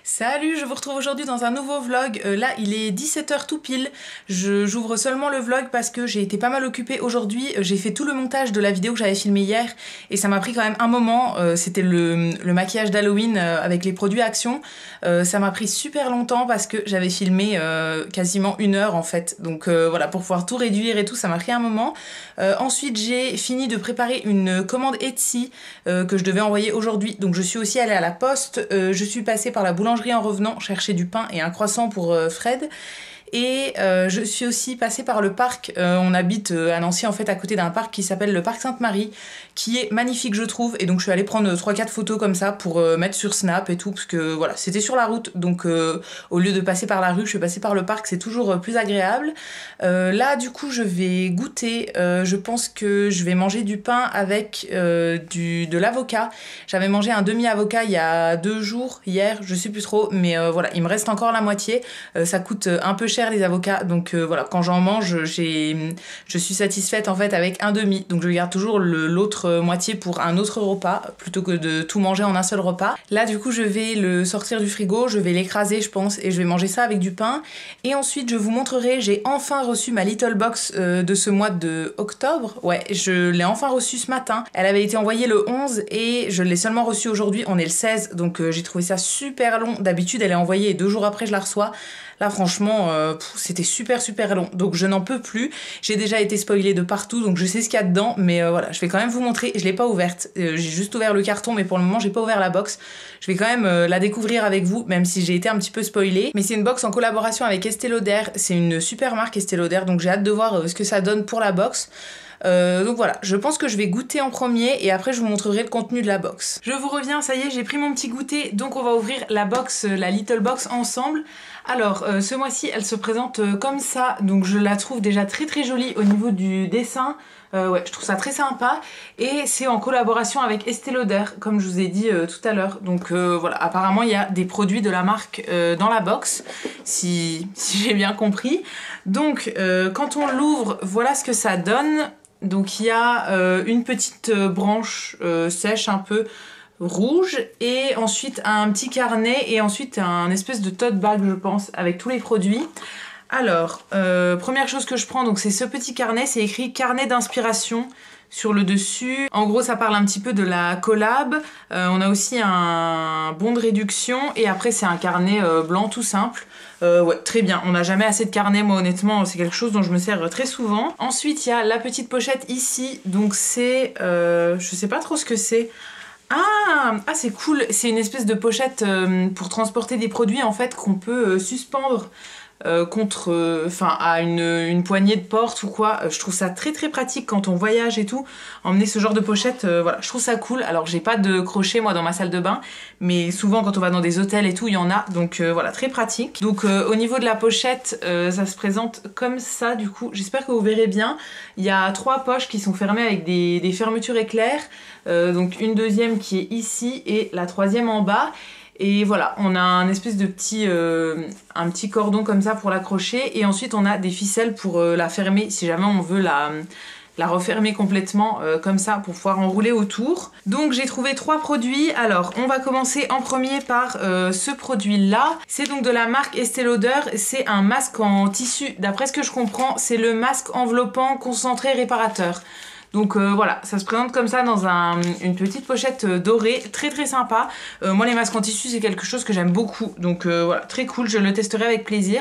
Salut, je vous retrouve aujourd'hui dans un nouveau vlog. Là, il est 17h tout pile. J'ouvre seulement le vlog parce que j'ai été pas mal occupée aujourd'hui. J'ai fait tout le montage de la vidéo que j'avais filmée hier et ça m'a pris quand même un moment. C'était le maquillage d'Halloween avec les produits Action. Ça m'a pris super longtemps parce que j'avais filmé quasiment 1 heure en fait. Donc voilà, pour pouvoir tout réduire et tout, ça m'a pris un moment. Ensuite, j'ai fini de préparer une commande Etsy que je devais envoyer aujourd'hui. Donc je suis aussi allée à la poste. Je suis passée par la boulangerie en revenant chercher du pain et un croissant pour Fred. Et je suis aussi passée par le parc. On habite à Nancy en fait à côté d'un parc qui s'appelle le parc Sainte-Marie, qui est magnifique je trouve. Et donc je suis allée prendre 3-4 photos comme ça pour mettre sur Snap et tout, parce que voilà, c'était sur la route. Donc au lieu de passer par la rue, je suis passée par le parc, c'est toujours plus agréable. Là du coup je vais goûter. Je pense que je vais manger du pain avec de l'avocat. J'avais mangé un demi-avocat il y a 2 jours, hier, je sais plus trop. Mais voilà, il me reste encore la moitié. Ça coûte un peu cher les avocats, donc voilà, quand j'en mange, je suis satisfaite en fait avec un demi, donc je garde toujours l'autre moitié pour un autre repas, plutôt que de tout manger en un seul repas. Là du coup je vais le sortir du frigo, je vais l'écraser je pense, et je vais manger ça avec du pain, et ensuite je vous montrerai, j'ai enfin reçu ma Little Box de ce mois de octobre, ouais, je l'ai enfin reçue ce matin, elle avait été envoyée le 11, et je l'ai seulement reçue aujourd'hui, on est le 16, donc j'ai trouvé ça super long, d'habitude elle est envoyée et 2 jours après je la reçois. Là franchement c'était super long, donc je n'en peux plus. J'ai déjà été spoilée de partout, donc je sais ce qu'il y a dedans, mais voilà, je vais quand même vous montrer. Je l'ai pas ouverte, j'ai juste ouvert le carton, mais pour le moment j'ai pas ouvert la box. Je vais quand même la découvrir avec vous, même si j'ai été un petit peu spoilée. Mais c'est une box en collaboration avec Estée Lauder, c'est une super marque Estée Lauder, donc j'ai hâte de voir ce que ça donne pour la box. Donc voilà, je pense que je vais goûter en premier et après je vous montrerai le contenu de la box. Je vous reviens, ça y est, j'ai pris mon petit goûter, donc on va ouvrir la box, la Little Box ensemble. Alors, ce mois-ci, elle se présente comme ça, donc je la trouve déjà très jolie au niveau du dessin. Ouais, je trouve ça très sympa, et c'est en collaboration avec Estée Lauder, comme je vous ai dit tout à l'heure. Donc voilà, apparemment il y a des produits de la marque dans la box, si j'ai bien compris. Donc quand on l'ouvre, voilà ce que ça donne. Donc il y a une petite branche sèche un peu rouge, et ensuite un petit carnet, et ensuite un espèce de tote bag je pense avec tous les produits. Alors première chose que je prends, donc c'est ce petit carnet, c'est écrit carnet d'inspiration sur le dessus. En gros ça parle un petit peu de la collab. On a aussi un bon de réduction, et après c'est un carnet blanc tout simple. Ouais, très bien, on n'a jamais assez de carnets, moi honnêtement c'est quelque chose dont je me sers très souvent. Ensuite il y a la petite pochette ici, donc c'est je sais pas trop ce que c'est. Ah c'est cool, c'est une espèce de pochette pour transporter des produits en fait qu'on peut suspendre contre, enfin à une poignée de porte ou quoi. Je trouve ça très pratique quand on voyage et tout, emmener ce genre de pochette, voilà, je trouve ça cool. Alors j'ai pas de crochet moi dans ma salle de bain, mais souvent quand on va dans des hôtels et tout il y en a, donc voilà, très pratique. Donc au niveau de la pochette, ça se présente comme ça du coup, j'espère que vous verrez bien. Il y a 3 poches qui sont fermées avec des fermetures éclairs, donc une deuxième qui est ici et la troisième en bas. Et voilà, on a un espèce de un petit cordon comme ça pour l'accrocher, et ensuite on a des ficelles pour la fermer si jamais on veut la refermer complètement comme ça pour pouvoir enrouler autour. Donc j'ai trouvé 3 produits. Alors on va commencer en premier par ce produit là, c'est donc de la marque Estée Lauder, c'est un masque en tissu, d'après ce que je comprends c'est le masque enveloppant concentré réparateur. Donc voilà, ça se présente comme ça dans une petite pochette dorée, très sympa. Moi les masques en tissu c'est quelque chose que j'aime beaucoup, donc voilà, très cool, je le testerai avec plaisir.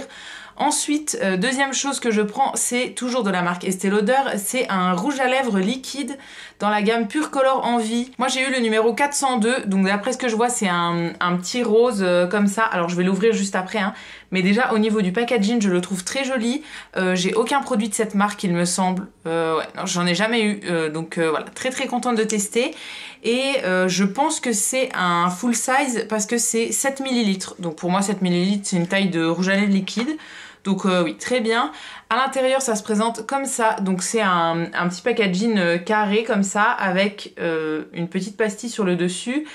Ensuite, deuxième chose que je prends, c'est toujours de la marque Estée Lauder, c'est un rouge à lèvres liquide dans la gamme Pure Color Envie. Moi j'ai eu le numéro 402, donc d'après ce que je vois c'est un petit rose comme ça. Alors je vais l'ouvrir juste après, hein. Mais déjà au niveau du packaging je le trouve très joli. J'ai aucun produit de cette marque il me semble, ouais, j'en ai jamais eu, donc voilà, très contente de tester. Et je pense que c'est un full size parce que c'est 7 ml, donc pour moi 7 ml c'est une taille de rouge à lèvres liquide. Donc oui, très bien. À l'intérieur, ça se présente comme ça. Donc c'est un petit packaging carré comme ça, avec une petite pastille sur le dessus.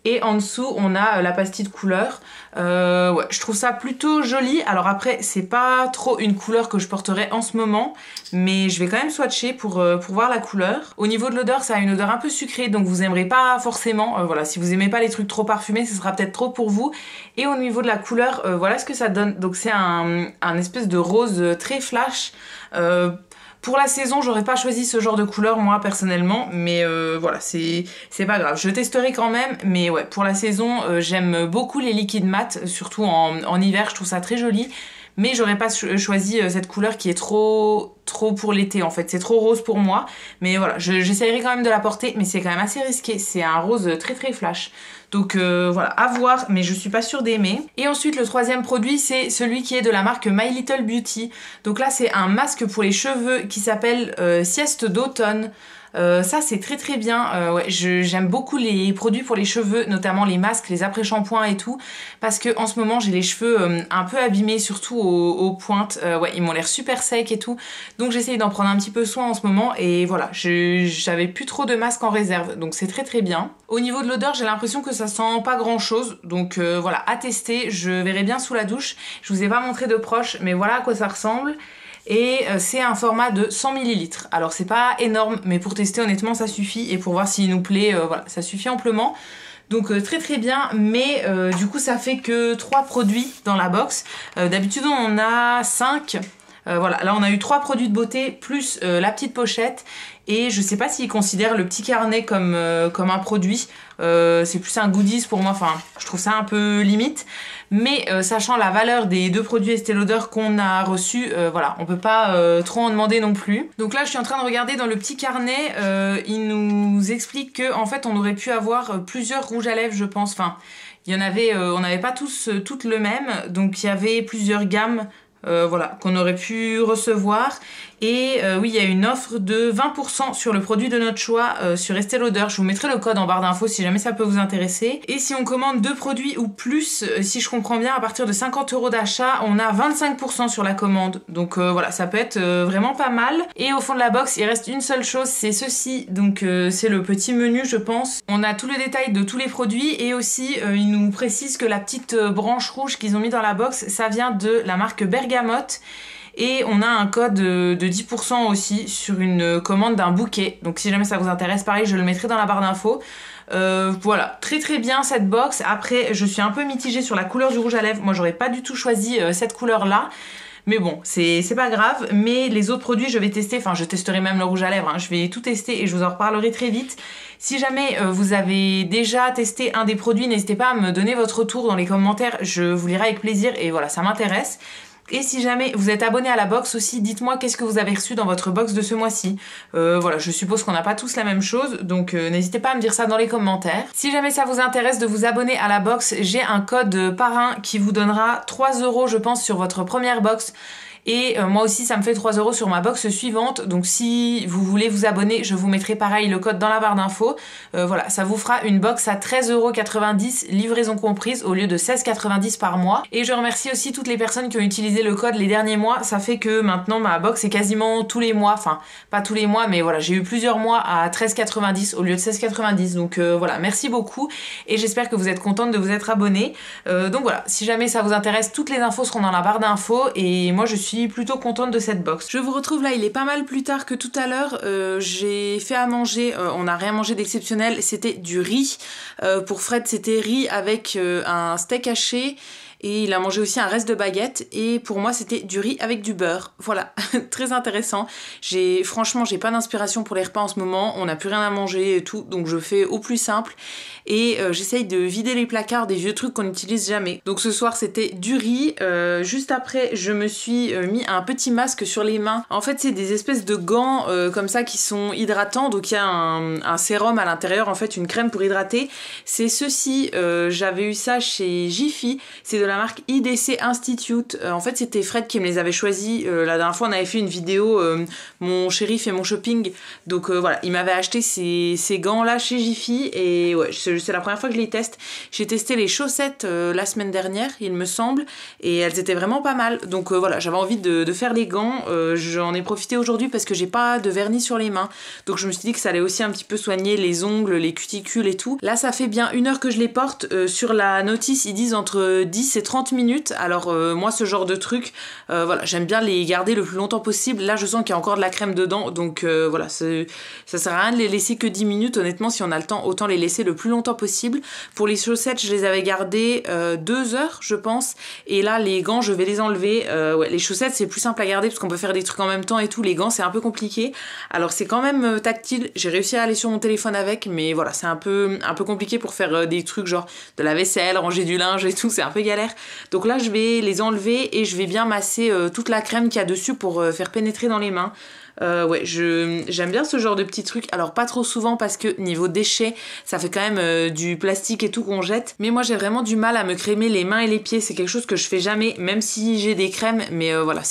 Et en dessous, on a la pastille de couleur. Ouais, je trouve ça plutôt joli. Alors après, c'est pas trop une couleur que je porterai en ce moment, mais je vais quand même swatcher pour voir la couleur. Au niveau de l'odeur, ça a une odeur un peu sucrée, donc vous aimerez pas forcément. Voilà, si vous aimez pas les trucs trop parfumés, ce sera peut-être trop pour vous. Et au niveau de la couleur, voilà ce que ça donne. Donc c'est un espèce de rose très flash. Pour la saison, j'aurais pas choisi ce genre de couleur moi personnellement, mais voilà, c'est pas grave. Je testerai quand même, mais ouais, pour la saison, j'aime beaucoup les liquides mat, surtout en hiver, je trouve ça très joli. Mais j'aurais pas choisi cette couleur qui est trop pour l'été en fait, c'est trop rose pour moi. Mais voilà, j'essayerai quand même de la porter, mais c'est quand même assez risqué, c'est un rose très très flash. Donc voilà, à voir, mais je suis pas sûre d'aimer. Et ensuite, le troisième produit, c'est celui qui est de la marque My Little Beauty. Donc là, c'est un masque pour les cheveux qui s'appelle Sieste d'automne. Ça c'est très très bien, ouais, j'aime beaucoup les produits pour les cheveux, notamment les masques, les après-shampoings et tout, parce que en ce moment j'ai les cheveux un peu abîmés, surtout aux pointes, ouais, ils m'ont l'air super secs et tout, donc j'essaye d'en prendre un petit peu soin en ce moment, et voilà, j'avais plus trop de masques en réserve, donc c'est très très bien. Au niveau de l'odeur, j'ai l'impression que ça sent pas grand chose, donc voilà, à tester, je verrai bien sous la douche, je vous ai pas montré de proche, mais voilà à quoi ça ressemble. Et c'est un format de 100 ml. Alors c'est pas énorme, mais pour tester honnêtement ça suffit, et pour voir s'il nous plaît, voilà, ça suffit amplement. Donc très très bien, mais du coup ça fait que 3 produits dans la box. D'habitude on en a 5. Voilà, là on a eu 3 produits de beauté plus la petite pochette, et je sais pas s'ils considèrent le petit carnet comme un produit. C'est plus un goodies pour moi, enfin je trouve ça un peu limite, mais sachant la valeur des 2 produits Estée Lauder qu'on a reçus, voilà, on peut pas trop en demander non plus. Donc là je suis en train de regarder dans le petit carnet, il nous explique que en fait on aurait pu avoir plusieurs rouges à lèvres, je pense, enfin il y en avait, on n'avait pas tous toutes le même, donc il y avait plusieurs gammes. Voilà, qu'on aurait pu recevoir. Et oui, il y a une offre de 20% sur le produit de notre choix sur Estée Lauder. Je vous mettrai le code en barre d'infos si jamais ça peut vous intéresser. Et si on commande 2 produits ou plus, si je comprends bien, à partir de 50 € d'achat, on a 25% sur la commande. Donc voilà, ça peut être vraiment pas mal. Et au fond de la box, il reste une seule chose, c'est ceci. Donc c'est le petit menu, je pense. On a tout le détail de tous les produits, et aussi il nous précise que la petite branche rouge qu'ils ont mis dans la box, ça vient de la marque Bergamote. Et on a un code de 10% aussi sur une commande d'un bouquet. Donc si jamais ça vous intéresse, pareil, je le mettrai dans la barre d'infos. Voilà, très très bien cette box. Après, je suis un peu mitigée sur la couleur du rouge à lèvres. Moi, j'aurais pas du tout choisi cette couleur-là. Mais bon, c'est pas grave. Mais les autres produits, je vais tester. Enfin, je testerai même le rouge à lèvres, hein. Je vais tout tester et je vous en reparlerai très vite. Si jamais vous avez déjà testé un des produits, n'hésitez pas à me donner votre retour dans les commentaires. Je vous lirai avec plaisir, et voilà, ça m'intéresse. Et si jamais vous êtes abonné à la box aussi, dites-moi qu'est-ce que vous avez reçu dans votre box de ce mois-ci. Voilà, je suppose qu'on n'a pas tous la même chose, donc n'hésitez pas à me dire ça dans les commentaires. Si jamais ça vous intéresse de vous abonner à la box, j'ai un code parrain qui vous donnera 3 € je pense sur votre première box. Et moi aussi ça me fait 3 € sur ma box suivante, donc si vous voulez vous abonner, je vous mettrai pareil le code dans la barre d'infos. Voilà, ça vous fera une box à 13,90 €, livraison comprise, au lieu de 16,90 € par mois. Et je remercie aussi toutes les personnes qui ont utilisé le code les derniers mois. Ça fait que maintenant ma box est quasiment tous les mois, enfin pas tous les mois, mais voilà, j'ai eu plusieurs mois à 13,90 € au lieu de 16,90 €. Donc voilà, merci beaucoup, et j'espère que vous êtes contente de vous être abonnée. Donc voilà, si jamais ça vous intéresse, toutes les infos seront dans la barre d'infos, et moi je suis plutôt contente de cette box. Je vous retrouve là, il est pas mal plus tard que tout à l'heure. J'ai fait à manger, on n'a rien mangé d'exceptionnel, c'était du riz. Pour Fred c'était riz avec un steak haché, et il a mangé aussi un reste de baguette, et pour moi c'était du riz avec du beurre. Voilà, très intéressant. Franchement j'ai pas d'inspiration pour les repas en ce moment, on n'a plus rien à manger et tout, donc je fais au plus simple, et j'essaye de vider les placards des vieux trucs qu'on n'utilise jamais. Donc ce soir c'était du riz, juste après je me suis mis un petit masque sur les mains. En fait c'est des espèces de gants comme ça qui sont hydratants, donc il y a un sérum à l'intérieur, en fait une crème pour hydrater. C'est ceci, j'avais eu ça chez Jiffy, c'est de la la marque IDC Institute. En fait c'était Fred qui me les avait choisis. La dernière fois on avait fait une vidéo mon chéri fait mon shopping. Donc voilà, il m'avait acheté ces gants là chez Jiffy et ouais, c'est la première fois que je les teste. J'ai testé les chaussettes la semaine dernière il me semble et elles étaient vraiment pas mal. Donc voilà, j'avais envie de faire les gants. J'en ai profité aujourd'hui parce que j'ai pas de vernis sur les mains. Donc je me suis dit que ça allait aussi un petit peu soigner les ongles, les cuticules et tout. Là ça fait bien 1 heure que je les porte. Sur la notice ils disent entre 10 et 30 minutes. Alors moi ce genre de truc, voilà, j'aime bien les garder le plus longtemps possible. Là je sens qu'il y a encore de la crème dedans. Donc voilà, ça sert à rien de les laisser que 10 minutes. Honnêtement si on a le temps, autant les laisser le plus longtemps possible. Pour les chaussettes je les avais gardées 2 heures je pense. Et là les gants je vais les enlever. Ouais, les chaussettes c'est plus simple à garder parce qu'on peut faire des trucs en même temps et tout. Les gants c'est un peu compliqué. Alors c'est quand même tactile. J'ai réussi à aller sur mon téléphone avec, mais voilà, c'est un peu compliqué pour faire des trucs genre de la vaisselle, ranger du linge et tout, c'est un peu galère. Donc là je vais les enlever et je vais bien masser toute la crème qu'il y a dessus pour faire pénétrer dans les mains. Ouais, j'aime bien ce genre de petits trucs. Alors pas trop souvent parce que niveau déchets, ça fait quand même du plastique et tout qu'on jette. Mais moi j'ai vraiment du mal à me crémer les mains et les pieds. C'est quelque chose que je fais jamais, même si j'ai des crèmes. Mais voilà,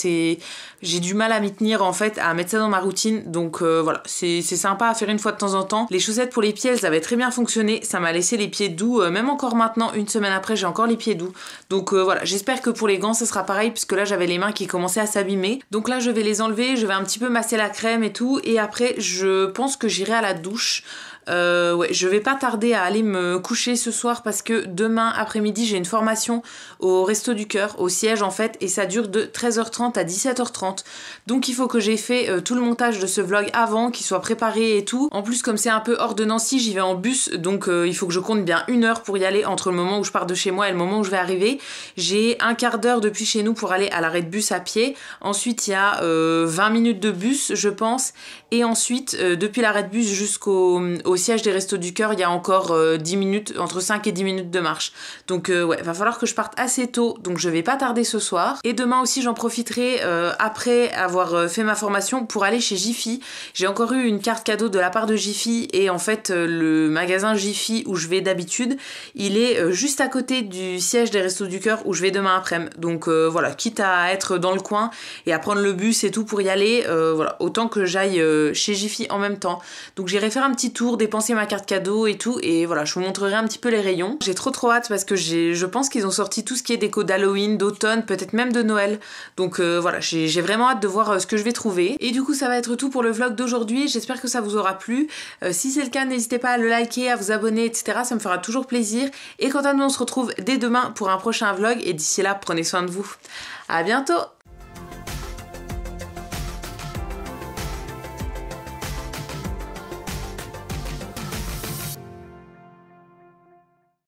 j'ai du mal à m'y tenir en fait, à mettre ça dans ma routine. Donc voilà, c'est sympa à faire une fois de temps en temps. Les chaussettes pour les pieds, elles avaient très bien fonctionné. Ça m'a laissé les pieds doux. Même encore maintenant, 1 semaine après, j'ai encore les pieds doux. Donc voilà, j'espère que pour les gants, ça sera pareil puisque là j'avais les mains qui commençaient à s'abîmer. Donc là je vais les enlever, je vais un petit peu masser la crème et tout. Et après, je pense que j'irai à la douche. Ouais, je vais pas tarder à aller me coucher ce soir parce que demain après-midi j'ai une formation au Resto du Cœur, au siège en fait, et ça dure de 13h30 à 17h30. Donc il faut que j'ai fait tout le montage de ce vlog avant, qu'il soit préparé et tout. En plus comme c'est un peu hors de Nancy, j'y vais en bus, donc il faut que je compte bien 1 heure pour y aller entre le moment où je pars de chez moi et le moment où je vais arriver. J'ai un quart d'heure depuis chez nous pour aller à l'arrêt de bus à pied. Ensuite il y a 20 minutes de bus je pense, et ensuite depuis l'arrêt de bus jusqu'au siège des Restos du Cœur, il y a encore 10 minutes, entre 5 et 10 minutes de marche. Donc ouais, va falloir que je parte assez tôt, donc je vais pas tarder ce soir. Et demain aussi j'en profiterai après avoir fait ma formation pour aller chez Jiffy. J'ai encore eu une carte cadeau de la part de Jiffy et en fait le magasin Jiffy où je vais d'habitude, il est juste à côté du siège des Restos du Cœur où je vais demain après-midi. Donc voilà, quitte à être dans le coin et à prendre le bus et tout pour y aller, voilà, autant que j'aille chez Jiffy en même temps. Donc j'irai faire un petit tour, dépenser ma carte cadeau et tout, et voilà, je vous montrerai un petit peu les rayons. J'ai trop hâte parce que je pense qu'ils ont sorti tout ce qui est déco d'Halloween, d'automne, peut-être même de Noël. Donc voilà, j'ai vraiment hâte de voir ce que je vais trouver. Et du coup ça va être tout pour le vlog d'aujourd'hui, j'espère que ça vous aura plu. Si c'est le cas, n'hésitez pas à le liker, à vous abonner, etc. Ça me fera toujours plaisir. Et quant à nous, on se retrouve dès demain pour un prochain vlog, et d'ici là, prenez soin de vous. À bientôt!